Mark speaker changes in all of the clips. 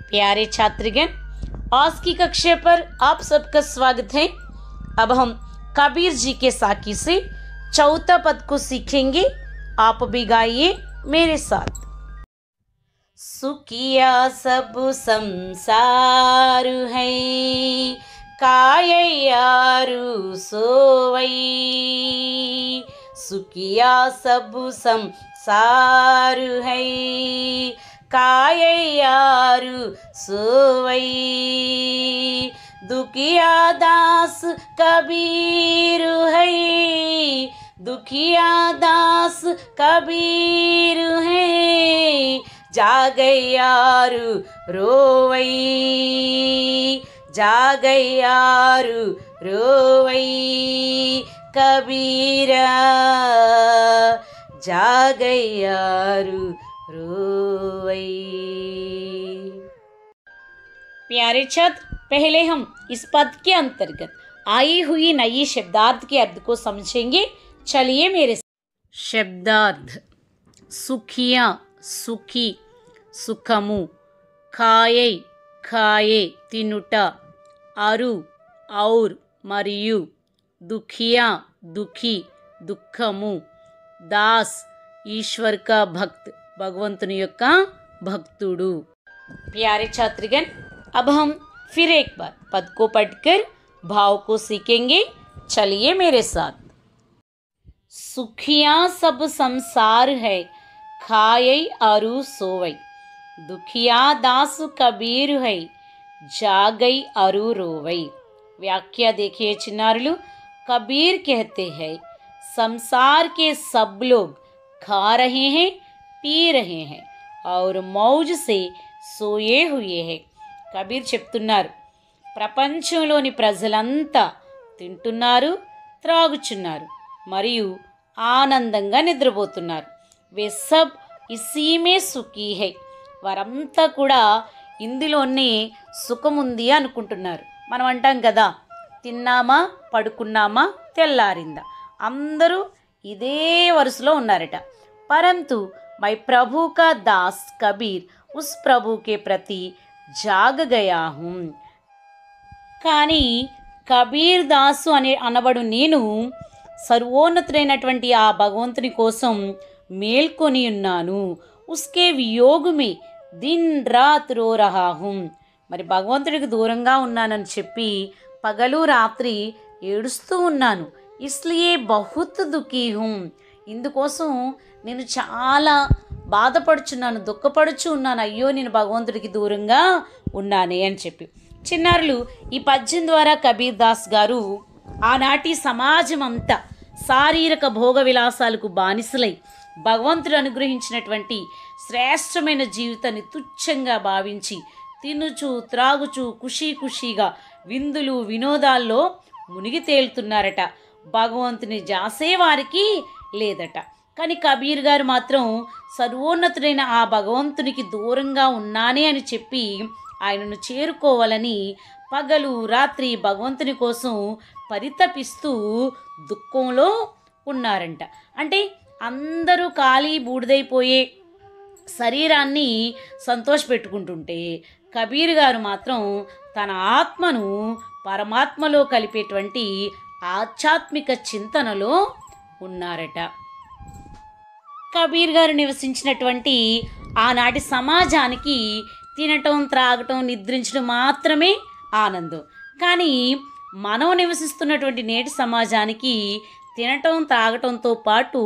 Speaker 1: प्यारे छात्रगण, आज की कक्षा पर आप सबका स्वागत है। अब हम कबीर जी के साकी से चौथा पद को सीखेंगे। आप भी गाइए मेरे साथ। सुखिया सब संसार है, काययारु सोवई। सुखिया सब संसार है, काययारु सोवई। दुखिया दास कबीर है, दुखिया दास कबीर है। जागयारु रोवई, जागयारु रोवई। कबीरा जागयारु रोवई। प्यारे छात्र, पहले हम इस पद के अंतर्गत आई हुई नई शब्दार्थ के अर्थ को समझेंगे। चलिए मेरे साथ। शब्दार्थ: सुखिया सुखी, सुखमु, खाये खाये तिनुट, अरु और मरियु, दुखिया दुखी दुखमु, दास ईश्वर का भक्त भगवंतुनि योक्का भक्तुडु। प्यारे छात्रगण, अब हम फिर एक बार पद को पढ़कर भाव को सीखेंगे। चलिए मेरे साथ। सुखिया सब संसार है, खाये अरु सोवई। दुखिया दास कबीर है, जागई अरु रोवई। व्याख्या देखिए चिन्नारुलु। कबीर कहते हैं संसार के सब लोग खा रहे हैं, पी रहे हैं और मौज से सोए हुए हैं। కబీర్ చెప్తున్నారు, ప్రపంచంలోని ప్రజలంతా తింటున్నారు, త్రాగుచున్నారు మరియు ఆనందంగా నిద్రపోతున్నారు. వే సబ్ ఇసీ మే సుఖీ హై. వారంతా కూడా ఇందులోనే సుఖముంది అనుకుంటున్నారు. మనం అంటాం కదా, తిన్నామా పడుకున్నామా తెల్లారిందా. అందరూ ఇదే వరుసలో ఉన్నారట. परंतु मैं प्रभु का दास कबीर उस प्रभु के प्रति जाग गया हूँ. కానీ కబీర్ దాసు అనబడు నేను సర్వోన్నతుడైనటువంటి ఆ భగవంతుని కోసం మేల్కొని ఉన్నాను. ఉస్కే వియోగ్ మే దిన్ రాత్ రో రహా హూం. మరి భగవంతుడికి దూరంగా ఉన్నానని చెప్పి పగలు రాత్రి ఏడుస్తూ ఉన్నాను. ఇస్లియే బహుత్ దుఃఖీ హూం. ఇందుకోసం నేను చాలా బాధపడుచున్నాను, దుఃఖపడుచు ఉన్నాను. అయ్యో, నేను భగవంతుడికి దూరంగా ఉన్నానే అని చెప్పి. చిన్నారులు, ఈ పద్యం ద్వారా కబీర్ దాస్ గారు ఆనాటి సమాజం అంతా శారీరక భోగ విలాసాలకు బానిసలై భగవంతుడు అనుగ్రహించినటువంటి శ్రేష్టమైన జీవితాన్ని తుచ్చంగా భావించి తినుచు త్రాగుచు ఖుషీగా విందులు వినోదాల్లో మునిగి తేలుతున్నారట. భగవంతుని జాసే వారికి లేదట. కానీ కబీర్ గారు మాత్రం సర్వోన్నతుడైన ఆ భగవంతునికి దూరంగా ఉన్నానే అని చెప్పి ఆయనను చేరుకోవాలని పగలు రాత్రి భగవంతుని కోసం పరితపిస్తూ దుఃఖంలో ఉన్నారంట. అంటే అందరూ ఖాళీ బూడిదైపోయే శరీరాన్ని సంతోషపెట్టుకుంటుంటే కబీర్ గారు మాత్రం తన ఆత్మను పరమాత్మలో కలిపేటువంటి ఆధ్యాత్మిక చింతనలో ఉన్నారట. కబీర్ గారు నివసించినటువంటి ఆనాటి సమాజానికి తినటం త్రాగటం నిద్రించడం మాత్రమే ఆనందం. కానీ మనం నివసిస్తున్నటువంటి నేటి సమాజానికి తినటం త్రాగటంతో పాటు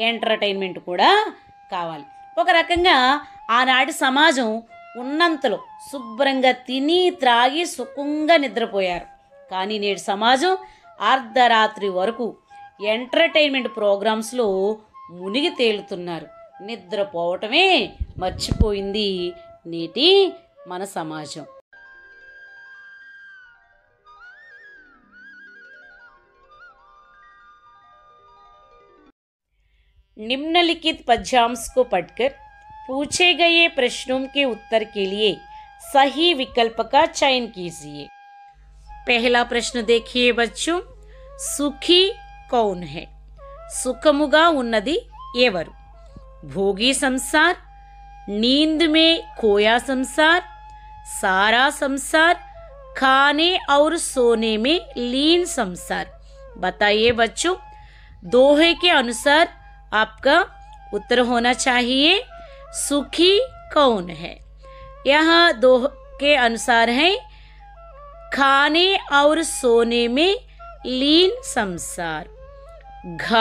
Speaker 1: ఎంటర్టైన్మెంట్ కూడా కావాలి. ఒక రకంగా ఆనాటి సమాజం ఉన్నంతలో శుభ్రంగా తిని త్రాగి సుఖంగా నిద్రపోయారు. కానీ నేటి సమాజం అర్ధరాత్రి వరకు ఎంటర్టైన్మెంట్ ప్రోగ్రామ్స్లో మునిగి తేలుతున్నారు. నిద్రపోవటమే మర్చిపోయింది నేటి మన సమాజం. निम्नलिखित पद्यांश को पढ़कर पूछे गए प्रश्नों के उत्तर के लिए सही विकल्प का चयन कीजिए. पहला प्रश्न देखिए बच्चों. सुखी कौन है? सुखमुगा उन्नति एवरु? भोगी संसार, नींद में खोया संसार, सारा संसार खाने और सोने में लीन संसार। बताइए बच्चों, दोहे के अनुसार आपका उत्तर होना चाहिए सुखी कौन है। यहाँ दोहे के अनुसार है खाने और सोने में लीन संसार, घ।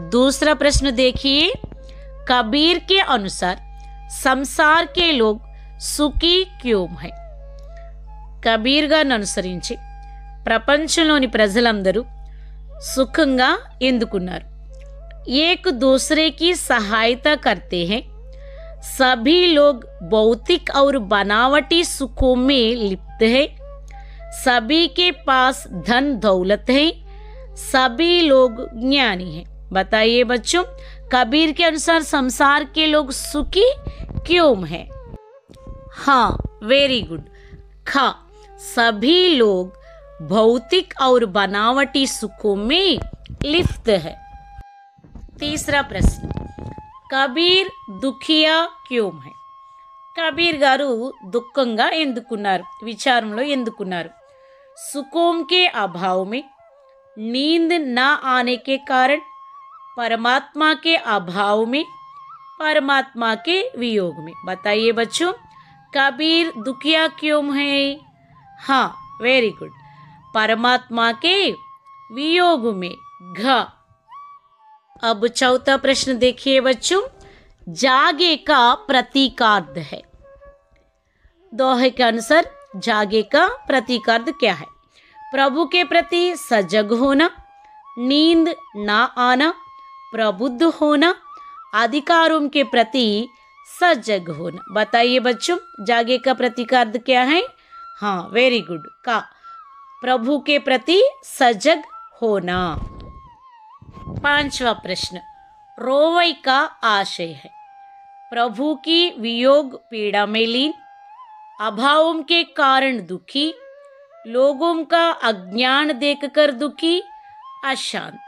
Speaker 1: दूसरा प्रश्न देखिए, कबीर के अनुसार संसार के लोग సుఖీ క్యోం హై। కబీర్ గారిని అనుసరించి ప్రపంచంలోని ప్రజలందరూ సుఖంగా ఎందుకున్నారు? एक दूसरे की सहायता करते हैं, सभी लोग भौतिक और बनावटी सुखों में लिप्त हैं, सभी के पास धन दौलत है, सभी लोग ज्ञानी हैं। बताइए बच्चों, कबीर के अनुसार संसार के लोग सुखी क्यों हैं? हाँ, वेरी गुड, खा, सभी लोग भौतिक और बनावटी सुखों में लिप्त है। तीसरा प्रश्न, कबीर दुखिया क्यों है? कबीर गारू दुखंगा ఎందుకున్నారు, విచారంలో ఎందుకున్నారు? सुखों के अभाव में, नींद न आने के कारण, परमात्मा के अभाव में, परमात्मा के वियोग में। बताइए बच्चों, कबीर दुखिया क्यों है? हाँ, वेरी गुड, परमात्मा के वियोग में, घ। अब चौथा प्रश्न देखिए बच्चों, जागे का प्रतीकार्थ है। दोहे के अनुसार जागे का प्रतीकार्थ क्या है? प्रभु के प्रति सजग होना, नींद ना आना, प्रबुद्ध होना, अधिकारों के प्रति सजग होना। बताइए बच्चों, जागे का प्रतीकार्थ क्या है? हाँ, वेरी गुड, का, प्रभु के प्रति सजग होना। पांचवा प्रश्न, रोवई का आशय है। प्रभु की वियोग पीड़ा में लीन, अभावों के कारण दुखी, लोगों का अज्ञान देखकर दुखी, अशांत।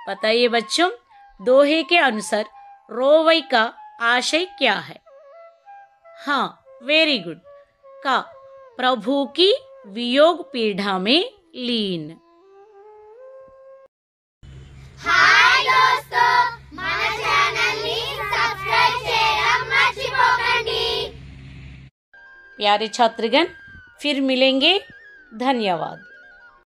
Speaker 1: बताइए बच्चों, दोहे के अनुसार रोवई का आशय क्या है? हाँ, वेरी गुड, का, प्रभु की वियोग पीड़ा में लीन।
Speaker 2: హాయ్ దోస్తో, మన ఛానల్ ని సబ్స్క్రైబ్ చేయడం మర్చిపోకండి।
Speaker 1: प्यारे छात्रगण, फिर मिलेंगे, धन्यवाद।